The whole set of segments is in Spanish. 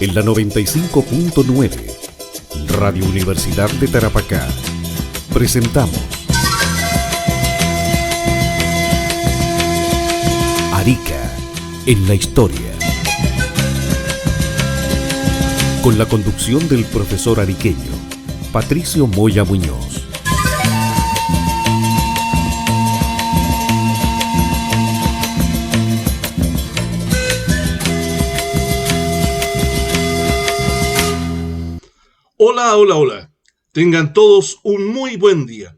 En la 95.9, Radio Universidad de Tarapacá, presentamos Arica en la historia. Con la conducción del profesor ariqueño, Patricio Moya Muñoz. Hola. Tengan todos un muy buen día.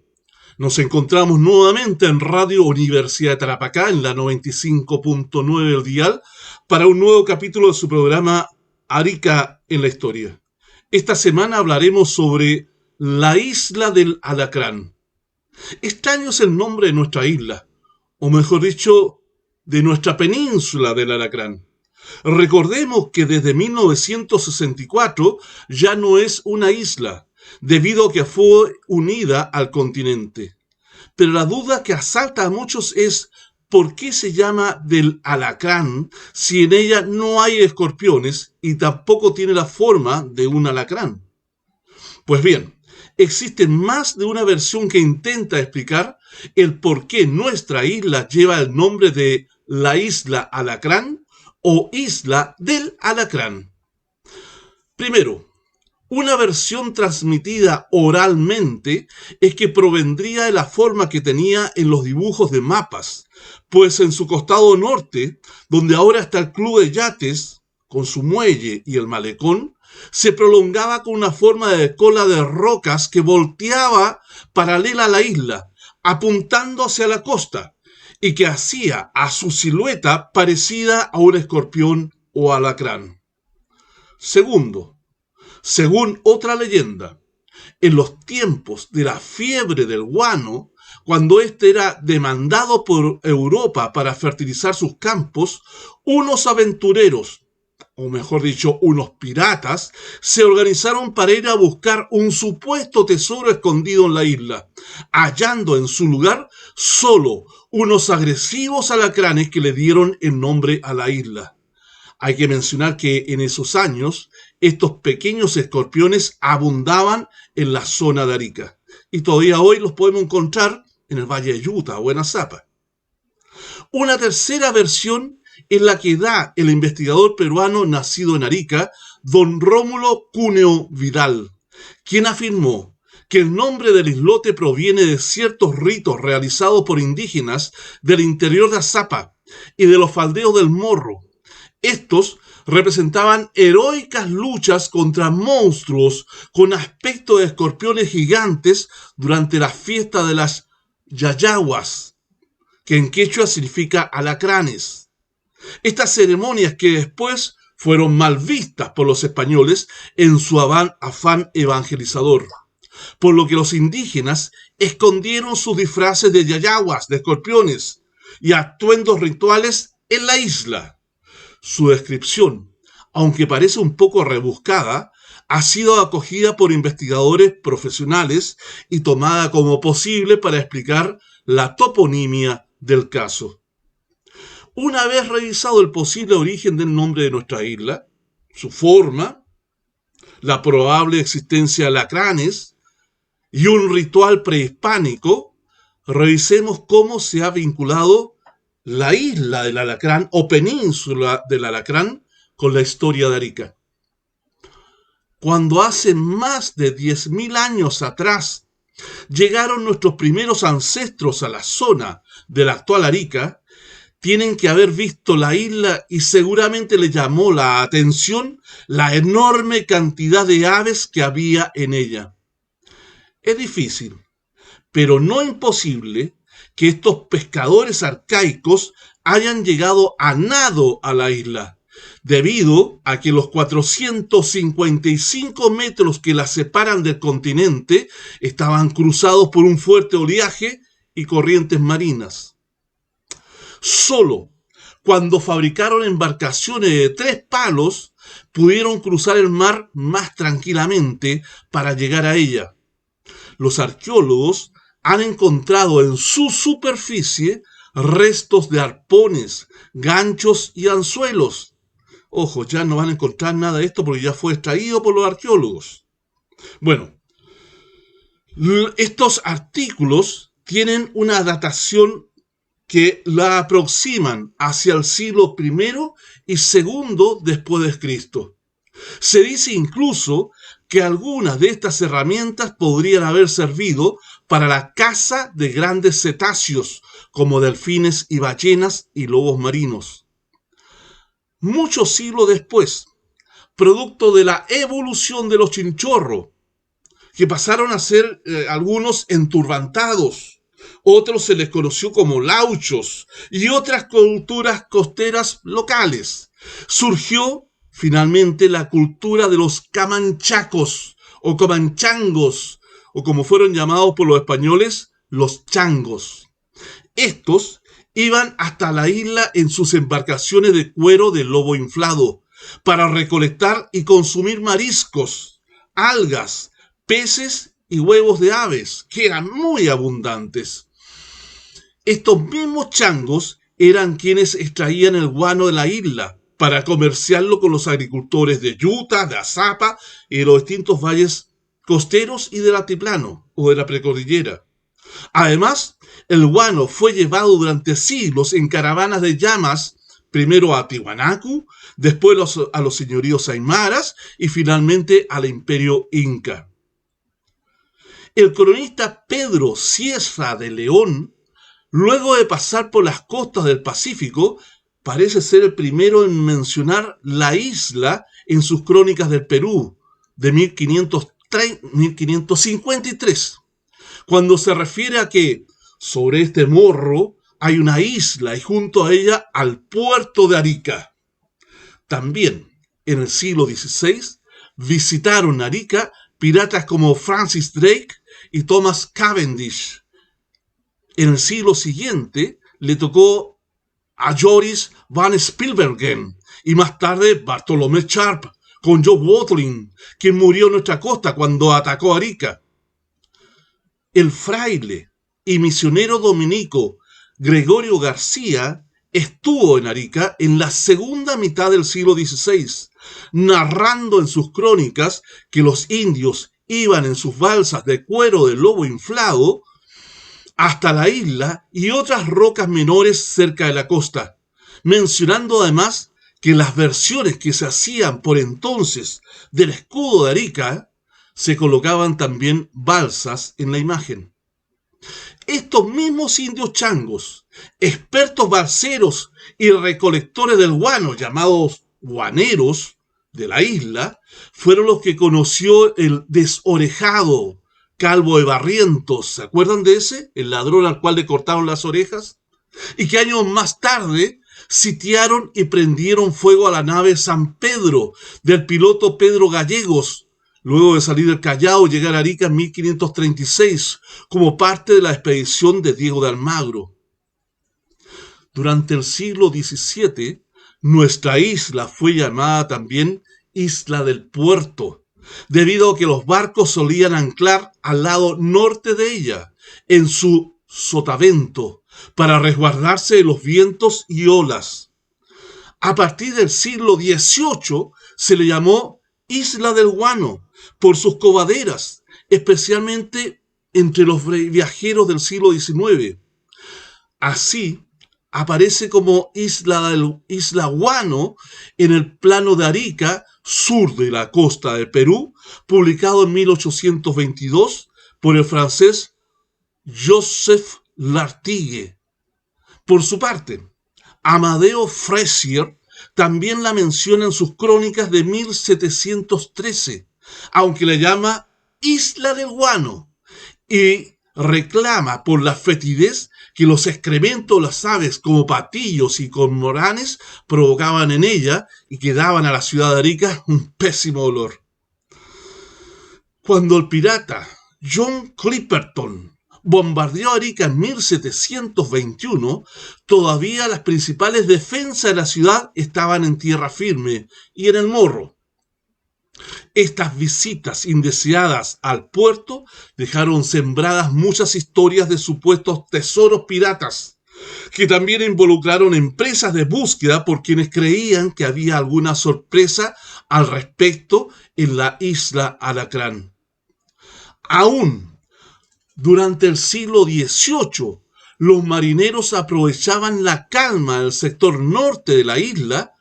Nos encontramos nuevamente en Radio Universidad de Tarapacá, en la 95.9 del dial, para un nuevo capítulo de su programa Arica en la historia. Esta semana hablaremos sobre la isla del Alacrán. Extraño es el nombre de nuestra isla, o mejor dicho, de nuestra península del Alacrán. Recordemos que desde 1964 ya no es una isla, debido a que fue unida al continente. Pero la duda que asalta a muchos es ¿por qué se llama del alacrán si en ella no hay escorpiones y tampoco tiene la forma de un alacrán? Pues bien, existe más de una versión que intenta explicar el por qué nuestra isla lleva el nombre de la isla Alacrán o isla del Alacrán. Primero, una versión transmitida oralmente es que provendría de la forma que tenía en los dibujos de mapas, pues en su costado norte, donde ahora está el club de yates, con su muelle y el malecón, se prolongaba con una forma de cola de rocas que volteaba paralela a la isla, apuntando hacia la costa, y que hacía a su silueta parecida a un escorpión o alacrán. Segundo, según otra leyenda, en los tiempos de la fiebre del guano, cuando éste era demandado por Europa para fertilizar sus campos, unos aventureros, o mejor dicho, unos piratas, se organizaron para ir a buscar un supuesto tesoro escondido en la isla, hallando en su lugar solo unos agresivos alacranes que le dieron el nombre a la isla. Hay que mencionar que en esos años estos pequeños escorpiones abundaban en la zona de Arica y todavía hoy los podemos encontrar en el Valle de Utah o en Azapa. Una tercera versión es la que da el investigador peruano nacido en Arica, don Rómulo Cúneo Vidal, quien afirmó que el nombre del islote proviene de ciertos ritos realizados por indígenas del interior de Azapa y de los faldeos del Morro. Estos representaban heroicas luchas contra monstruos con aspecto de escorpiones gigantes durante la fiesta de las Yayahuas, que en quechua significa alacranes. Estas ceremonias que después fueron mal vistas por los españoles en su afán evangelizador, por lo que los indígenas escondieron sus disfraces de yayahuas, de escorpiones, y atuendos rituales en la isla. Su descripción, aunque parece un poco rebuscada, ha sido acogida por investigadores profesionales y tomada como posible para explicar la toponimia del caso. Una vez revisado el posible origen del nombre de nuestra isla, su forma, la probable existencia de alacranes y un ritual prehispánico, revisemos cómo se ha vinculado la isla del Alacrán o península del Alacrán con la historia de Arica. Cuando hace más de 10.000 años atrás llegaron nuestros primeros ancestros a la zona de la actual Arica, tienen que haber visto la isla y seguramente les llamó la atención la enorme cantidad de aves que había en ella. Es difícil, pero no imposible, que estos pescadores arcaicos hayan llegado a nado a la isla, debido a que los 455 metros que la separan del continente estaban cruzados por un fuerte oleaje y corrientes marinas. Solo cuando fabricaron embarcaciones de 3 palos pudieron cruzar el mar más tranquilamente para llegar a ella. Los arqueólogos han encontrado en su superficie restos de arpones, ganchos y anzuelos. Ojo, ya no van a encontrar nada de esto porque ya fue extraído por los arqueólogos. Bueno, estos artículos tienen una datación que la aproximan hacia el siglo I y II después de Cristo. Se dice incluso que algunas de estas herramientas podrían haber servido para la caza de grandes cetáceos, como delfines y ballenas y lobos marinos. Muchos siglos después, producto de la evolución de los chinchorros, que pasaron a ser algunos enturbantados, otros se les conoció como lauchos y otras culturas costeras locales. Surgió finalmente la cultura de los camanchacos o comanchangos, o como fueron llamados por los españoles, los changos. Estos iban hasta la isla en sus embarcaciones de cuero de lobo inflado para recolectar y consumir mariscos, algas, peces y huevos de aves, que eran muy abundantes. Estos mismos changos eran quienes extraían el guano de la isla para comerciarlo con los agricultores de Utah, de Azapa y de los distintos valles costeros y del altiplano o de la precordillera. Además, el guano fue llevado durante siglos en caravanas de llamas, primero a Tiwanaku, después a los señoríos aymaras y finalmente al imperio inca. El cronista Pedro Ciesra de León, luego de pasar por las costas del Pacífico, parece ser el primero en mencionar la isla en sus crónicas del Perú de 1553, cuando se refiere a que sobre este morro hay una isla y junto a ella al puerto de Arica. También en el siglo XVI visitaron Arica piratas como Francis Drake y Thomas Cavendish. En el siglo siguiente le tocó a Joris van Spilbergen y más tarde Bartolomé Sharp con Joe Watling, quien murió en nuestra costa cuando atacó Arica. El fraile y misionero dominico Gregorio García estuvo en Arica en la segunda mitad del siglo XVI, narrando en sus crónicas que los indios iban en sus balsas de cuero de lobo inflado hasta la isla y otras rocas menores cerca de la costa, mencionando además que las versiones que se hacían por entonces del escudo de Arica se colocaban también balsas en la imagen. Estos mismos indios changos, expertos balseros y recolectores del guano, llamados guaneros de la isla, fueron los que conoció el desorejado Calvo de Barrientos. ¿Se acuerdan de ese? El ladrón al cual le cortaron las orejas. Y que años más tarde sitiaron y prendieron fuego a la nave San Pedro del piloto Pedro Gallegos, luego de salir del Callao y llegar a Arica en 1536, como parte de la expedición de Diego de Almagro. Durante el siglo XVII, nuestra isla fue llamada también Isla del Puerto, debido a que los barcos solían anclar al lado norte de ella, en su sotavento, para resguardarse de los vientos y olas. A partir del siglo XVIII se le llamó Isla del Guano, por sus covaderas, especialmente entre los viajeros del siglo XIX. Así, aparece como Isla Guano en el plano de Arica, sur de la costa de Perú, publicado en 1822 por el francés Joseph Lartigue. Por su parte, Amadeo Fraisier también la menciona en sus crónicas de 1713, aunque le llama Isla del Guano, y reclama por la fetidez que los excrementos de las aves como patillos y cormoranes provocaban en ella y que daban a la ciudad de Arica un pésimo olor. Cuando el pirata John Clipperton bombardeó Arica en 1721, todavía las principales defensas de la ciudad estaban en tierra firme y en el morro. Estas visitas indeseadas al puerto dejaron sembradas muchas historias de supuestos tesoros piratas, que también involucraron empresas de búsqueda por quienes creían que había alguna sorpresa al respecto en la isla Alacrán. Aún durante el siglo XVIII, los marineros aprovechaban la calma del sector norte de la isla,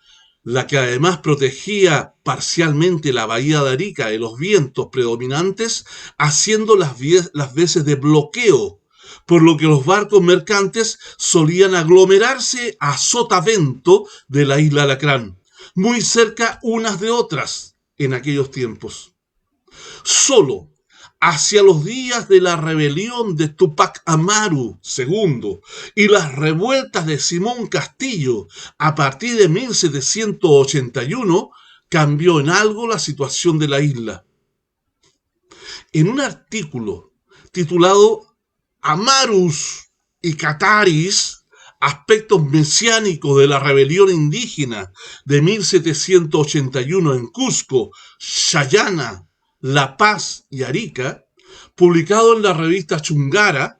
la que además protegía parcialmente la bahía de Arica de los vientos predominantes, haciendo las veces de bloqueo, por lo que los barcos mercantes solían aglomerarse a sotavento de la isla Alacrán, muy cerca unas de otras en aquellos tiempos. Solo hacia los días de la rebelión de Túpac Amaru II y las revueltas de Simón Castillo a partir de 1781, cambió en algo la situación de la isla. En un artículo titulado Amarus y Cataris, aspectos mesiánicos de la rebelión indígena de 1781 en Cusco, Chayana, La Paz y Arica, publicado en la revista Chungara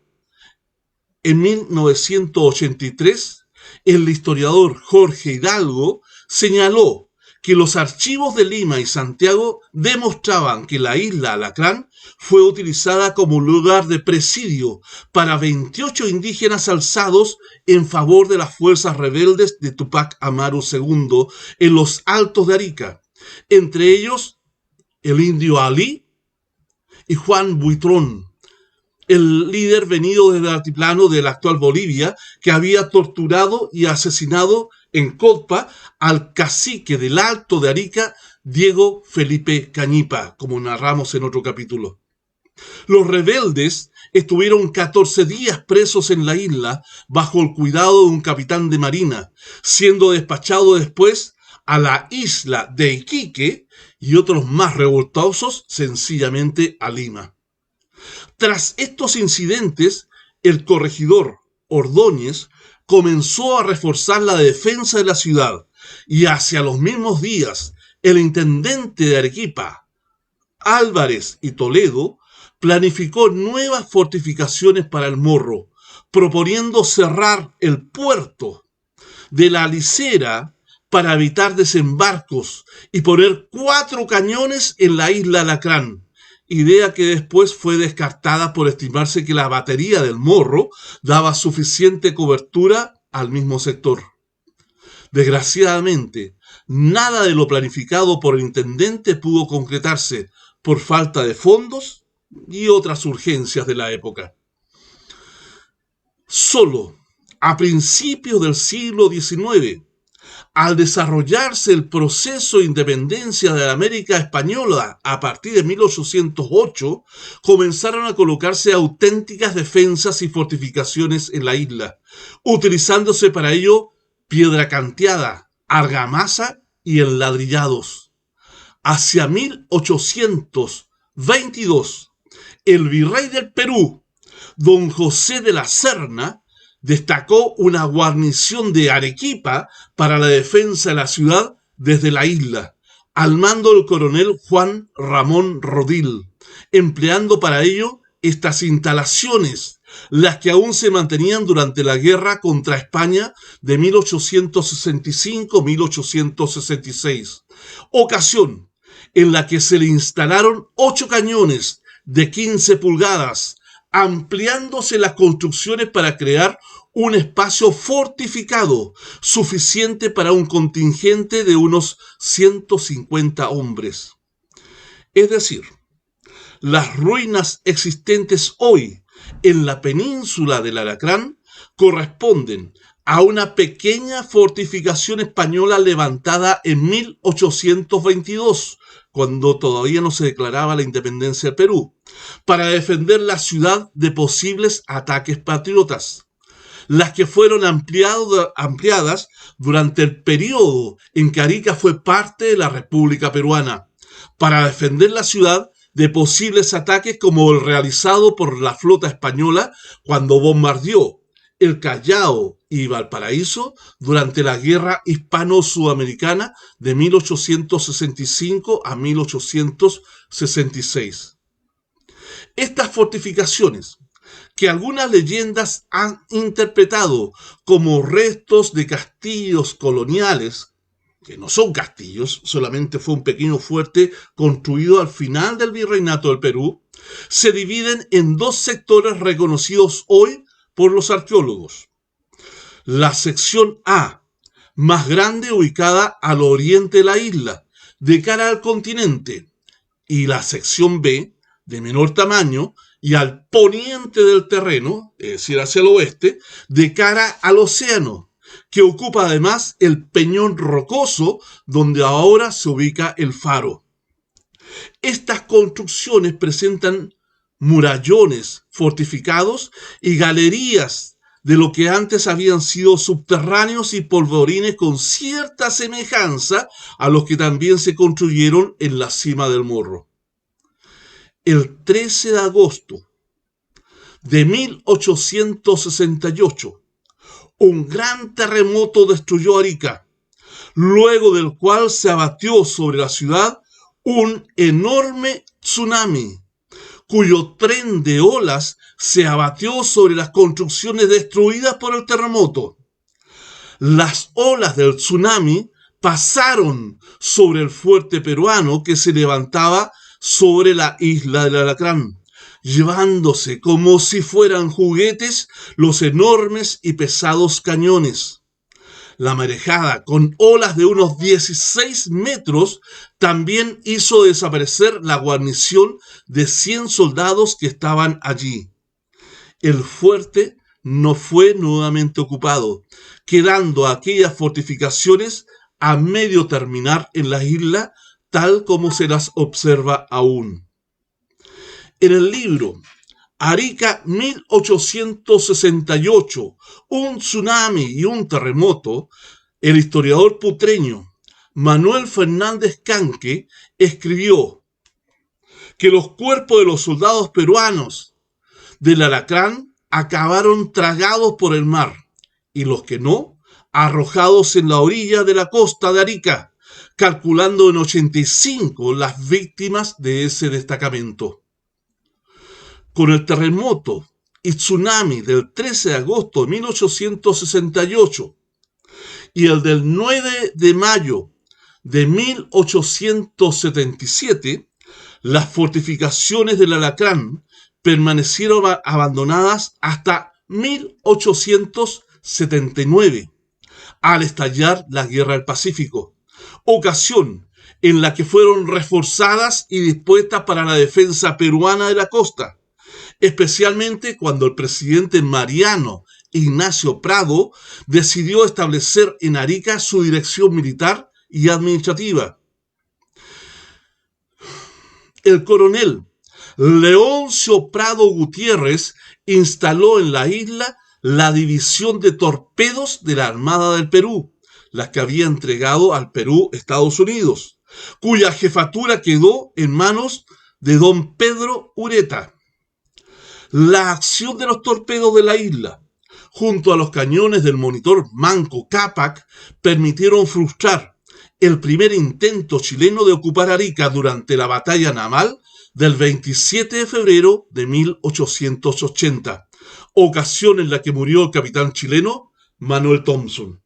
en 1983, el historiador Jorge Hidalgo señaló que los archivos de Lima y Santiago demostraban que la isla Alacrán fue utilizada como lugar de presidio para 28 indígenas alzados en favor de las fuerzas rebeldes de Túpac Amaru II en los Altos de Arica, entre ellos el indio Ali y Juan Buitrón, el líder venido del altiplano de la actual Bolivia, que había torturado y asesinado en Codpa al cacique del Alto de Arica, Diego Felipe Cañipa, como narramos en otro capítulo. Los rebeldes estuvieron 14 días presos en la isla bajo el cuidado de un capitán de marina, siendo despachado después a la isla de Iquique y otros más revoltosos sencillamente a Lima. Tras estos incidentes, el corregidor Ordóñez comenzó a reforzar la defensa de la ciudad y hacia los mismos días el intendente de Arequipa, Álvarez y Toledo, planificó nuevas fortificaciones para el Morro, proponiendo cerrar el puerto de la Licera para evitar desembarcos y poner 4 cañones en la isla Alacrán, idea que después fue descartada por estimarse que la batería del Morro daba suficiente cobertura al mismo sector. Desgraciadamente, nada de lo planificado por el intendente pudo concretarse por falta de fondos y otras urgencias de la época. Solo a principios del siglo XIX, al desarrollarse el proceso de independencia de la América Española a partir de 1808, comenzaron a colocarse auténticas defensas y fortificaciones en la isla, utilizándose para ello piedra canteada, argamasa y enladrillados. Hacia 1822, el virrey del Perú, don José de la Serna, destacó una guarnición de Arequipa para la defensa de la ciudad desde la isla, al mando del coronel Juan Ramón Rodil, empleando para ello estas instalaciones, las que aún se mantenían durante la guerra contra España de 1865-1866, ocasión en la que se le instalaron 8 cañones de 15 pulgadas, ampliándose las construcciones para crear un espacio fortificado suficiente para un contingente de unos 150 hombres. Es decir, las ruinas existentes hoy en la península del Alacrán corresponden a una pequeña fortificación española levantada en 1822, cuando todavía no se declaraba la independencia del Perú, para defender la ciudad de posibles ataques patriotas, las que fueron ampliadas durante el periodo en que Arica fue parte de la República Peruana, para defender la ciudad de posibles ataques como el realizado por la flota española cuando bombardeó el Callao y Valparaíso durante la Guerra Hispano-Sudamericana de 1865 a 1866. Estas fortificaciones que algunas leyendas han interpretado como restos de castillos coloniales, que no son castillos, solamente fue un pequeño fuerte construido al final del virreinato del Perú, se dividen en dos sectores reconocidos hoy por los arqueólogos. La sección A, más grande, ubicada al oriente de la isla, de cara al continente, y la sección B, de menor tamaño y al poniente del terreno, es decir, hacia el oeste, de cara al océano, que ocupa además el peñón rocoso donde ahora se ubica el faro. Estas construcciones presentan murallones fortificados y galerías de lo que antes habían sido subterráneos y polvorines con cierta semejanza a los que también se construyeron en la cima del Morro. El 13 de agosto de 1868, un gran terremoto destruyó Arica, luego del cual se abatió sobre la ciudad un enorme tsunami, cuyo tren de olas se abatió sobre las construcciones destruidas por el terremoto. Las olas del tsunami pasaron sobre el fuerte peruano que se levantaba sobre la isla del Alacrán, llevándose como si fueran juguetes los enormes y pesados cañones. La marejada, con olas de unos 16 metros, también hizo desaparecer la guarnición de 100 soldados que estaban allí. El fuerte no fue nuevamente ocupado, quedando aquellas fortificaciones a medio terminar en la isla, tal como se las observa aún. En el libro Arica 1868, un tsunami y un terremoto, el historiador putreño Manuel Fernández Canque escribió que los cuerpos de los soldados peruanos del Alacrán acabaron tragados por el mar y los que no, arrojados en la orilla de la costa de Arica, calculando en 85 las víctimas de ese destacamento. Con el terremoto y tsunami del 13 de agosto de 1868 y el del 9 de mayo de 1877, las fortificaciones del Alacrán permanecieron abandonadas hasta 1879, al estallar la Guerra del Pacífico, ocasión en la que fueron reforzadas y dispuestas para la defensa peruana de la costa, especialmente cuando el presidente Mariano Ignacio Prado decidió establecer en Arica su dirección militar y administrativa. El coronel Leoncio Prado Gutiérrez instaló en la isla la división de torpedos de la Armada del Perú, las que había entregado al Perú Estados Unidos, cuya jefatura quedó en manos de don Pedro Ureta. La acción de los torpedos de la isla, junto a los cañones del monitor Manco Cápac, permitieron frustrar el primer intento chileno de ocupar Arica durante la batalla naval del 27 de febrero de 1880, ocasión en la que murió el capitán chileno Manuel Thompson.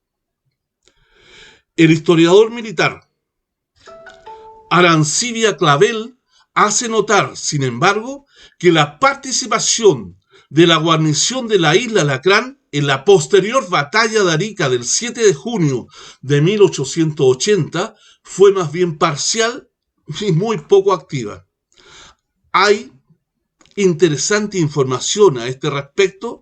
El historiador militar Arancibia Clavel hace notar, sin embargo, que la participación de la guarnición de la isla Alacrán en la posterior batalla de Arica del 7 de junio de 1880 fue más bien parcial y muy poco activa. Hay interesante información a este respecto,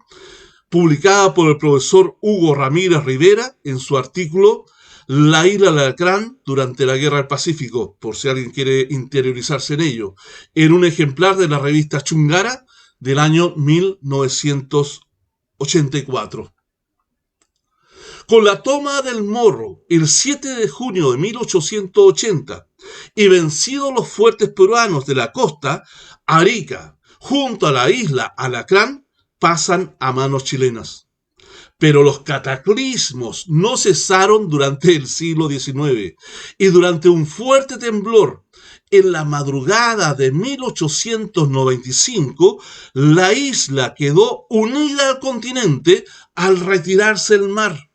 publicada por el profesor Hugo Ramírez Rivera en su artículo La isla Alacrán durante la Guerra del Pacífico, por si alguien quiere interiorizarse en ello, en un ejemplar de la revista Chungara del año 1984. Con la toma del Morro el 7 de junio de 1880 y vencidos los fuertes peruanos de la costa, Arica, junto a la isla Alacrán, pasan a manos chilenas. Pero los cataclismos no cesaron durante el siglo XIX y durante un fuerte temblor en la madrugada de 1895, la isla quedó unida al continente al retirarse el mar,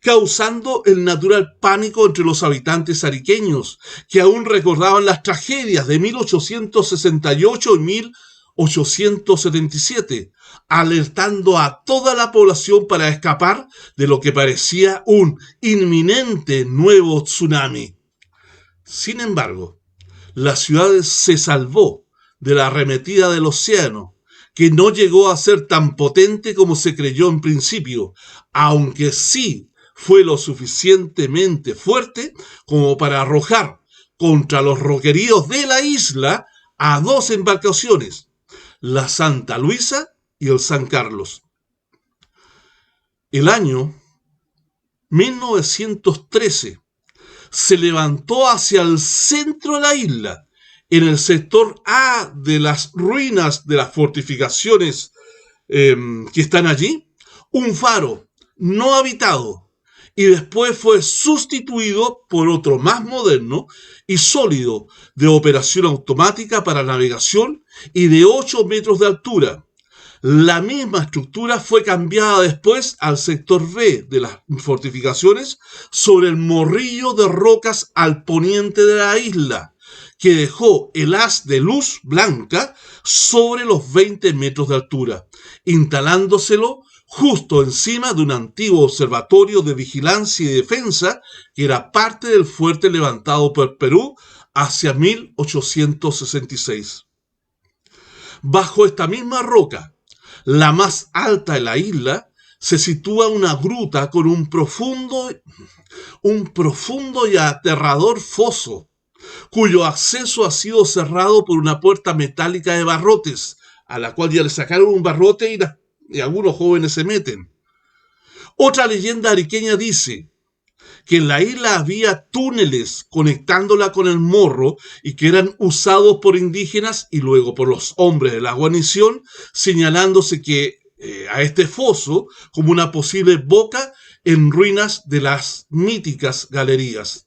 causando el natural pánico entre los habitantes ariqueños, que aún recordaban las tragedias de 1868 y 1877, alertando a toda la población para escapar de lo que parecía un inminente nuevo tsunami. Sin embargo, la ciudad se salvó de la arremetida del océano, que no llegó a ser tan potente como se creyó en principio, aunque sí fue lo suficientemente fuerte como para arrojar contra los roqueríos de la isla a dos embarcaciones, la Santa Luisa y el San Carlos. El año 1913 se levantó hacia el centro de la isla, en el sector A de las ruinas de las fortificaciones que están allí, un faro no habitado, y después fue sustituido por otro más moderno y sólido, de operación automática para navegación y de 8 metros de altura. La misma estructura fue cambiada después al sector B de las fortificaciones sobre el morrillo de rocas al poniente de la isla, que dejó el haz de luz blanca sobre los 20 metros de altura, instalándoselo justo encima de un antiguo observatorio de vigilancia y defensa que era parte del fuerte levantado por Perú hacia 1866. Bajo esta misma roca, la más alta de la isla, se sitúa una gruta con un profundo y aterrador foso, cuyo acceso ha sido cerrado por una puerta metálica de barrotes, a la cual ya le sacaron un barrote y algunos jóvenes se meten. Otra leyenda ariqueña dice que en la isla había túneles conectándola con el morro y que eran usados por indígenas y luego por los hombres de la guarnición, señalándose que a este foso como una posible boca en ruinas de las míticas galerías.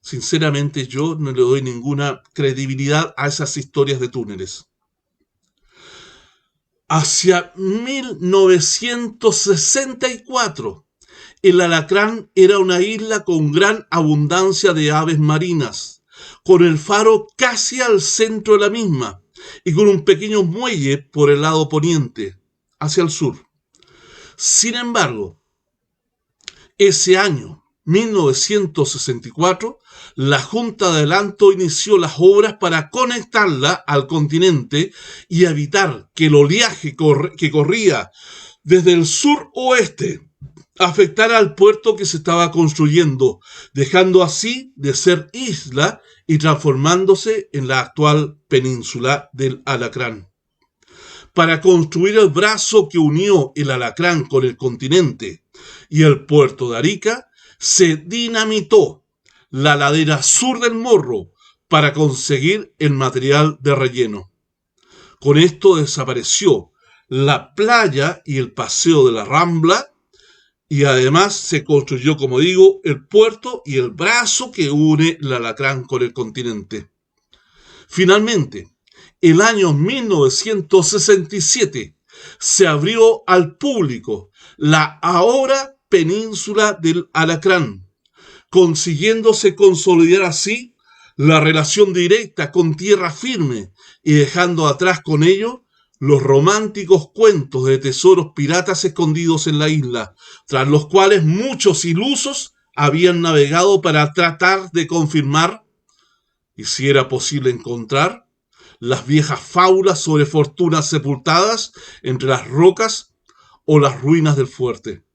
Sinceramente, yo no le doy ninguna credibilidad a esas historias de túneles. Hacia 1964, el Alacrán era una isla con gran abundancia de aves marinas, con el faro casi al centro de la misma y con un pequeño muelle por el lado poniente, hacia el sur. Sin embargo, ese año, 1964, la Junta de Adelanto inició las obras para conectarla al continente y evitar que el oleaje que corría desde el sur-oeste afectara al puerto que se estaba construyendo, dejando así de ser isla y transformándose en la actual península del Alacrán. Para construir el brazo que unió el Alacrán con el continente y el puerto de Arica, se dinamitó la ladera sur del morro para conseguir el material de relleno. Con esto desapareció la playa y el paseo de la Rambla, y además se construyó, como digo, el puerto y el brazo que une el Alacrán con el continente. Finalmente, el año 1967 se abrió al público la ahora península del Alacrán, consiguiéndose consolidar así la relación directa con tierra firme y dejando atrás con ello los románticos cuentos de tesoros piratas escondidos en la isla, tras los cuales muchos ilusos habían navegado para tratar de confirmar, y si era posible encontrar, las viejas fábulas sobre fortunas sepultadas entre las rocas o las ruinas del fuerte.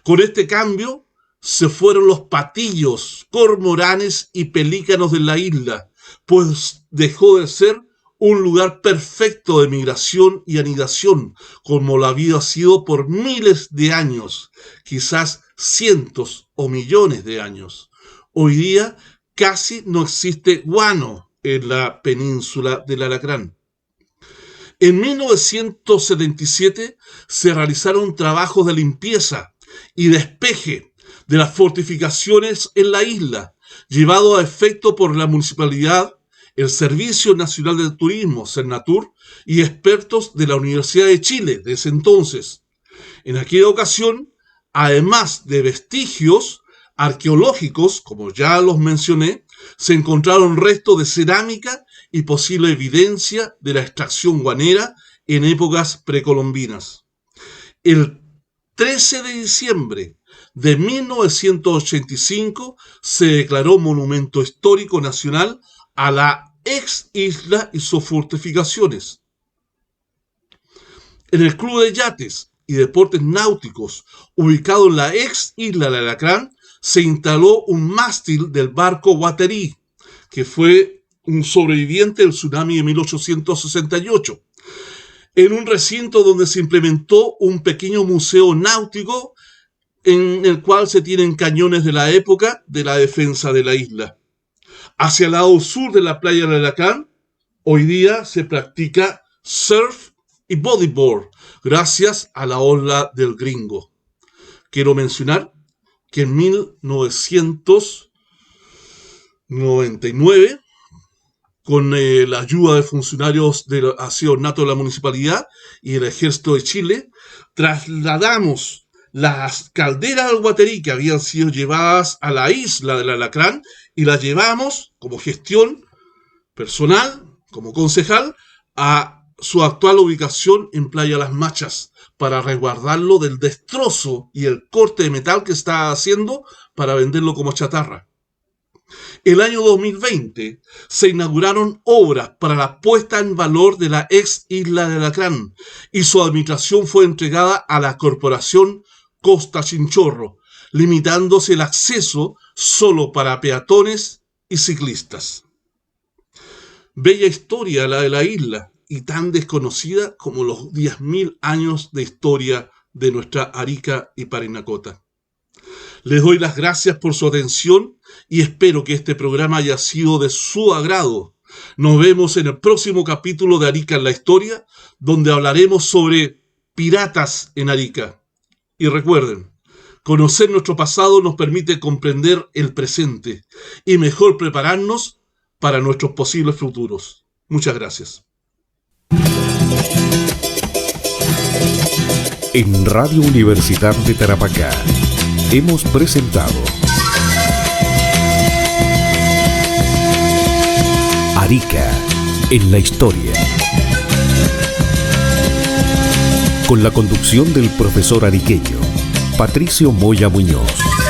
Con este cambio se fueron los patillos, cormoranes y pelícanos de la isla, pues dejó de ser un lugar perfecto de migración y anidación, como lo había sido por miles de años, quizás cientos o millones de años. Hoy día casi no existe guano en la península del Alacrán. En 1977 se realizaron trabajos de limpieza y despeje de las fortificaciones en la isla, llevado a efecto por la municipalidad, el Servicio Nacional de Turismo, Cernatur, y expertos de la Universidad de Chile de ese entonces. En aquella ocasión, además de vestigios arqueológicos, como ya los mencioné, se encontraron restos de cerámica y posible evidencia de la extracción guanera en épocas precolombinas. El 13 de diciembre de 1985 se declaró Monumento Histórico Nacional a la ex isla y sus fortificaciones. En el Club de Yates y Deportes Náuticos, ubicado en la ex isla de Alacrán, se instaló un mástil del barco Guatarí, que fue un sobreviviente del tsunami de 1868, en un recinto donde se implementó un pequeño museo náutico en el cual se tienen cañones de la época de la defensa de la isla. Hacia el lado sur de la playa de Alacrán, hoy día se practica surf y bodyboard, gracias a la ola del Gringo. Quiero mencionar que en 1999, con la ayuda de funcionarios del aseo nato de la municipalidad y el Ejército de Chile, trasladamos las calderas del Guatarí que habían sido llevadas a la isla del Alacrán y las llevamos como gestión personal, como concejal, a su actual ubicación en Playa Las Machas, para resguardarlo del destrozo y el corte de metal que está haciendo para venderlo como chatarra. El año 2020 se inauguraron obras para la puesta en valor de la ex isla de Alacrán y su administración fue entregada a la corporación Costa Chinchorro, limitándose el acceso solo para peatones y ciclistas. Bella historia la de la isla, y tan desconocida como los 10.000 años de historia de nuestra Arica y Parinacota. Les doy las gracias por su atención y espero que este programa haya sido de su agrado. Nos vemos en el próximo capítulo de Arica en la Historia, donde hablaremos sobre piratas en Arica. Y recuerden, conocer nuestro pasado nos permite comprender el presente y mejor prepararnos para nuestros posibles futuros. Muchas gracias. En Radio Universidad de Tarapacá hemos presentado Arica en la Historia, con la conducción del profesor ariqueño Patricio Moya Muñoz.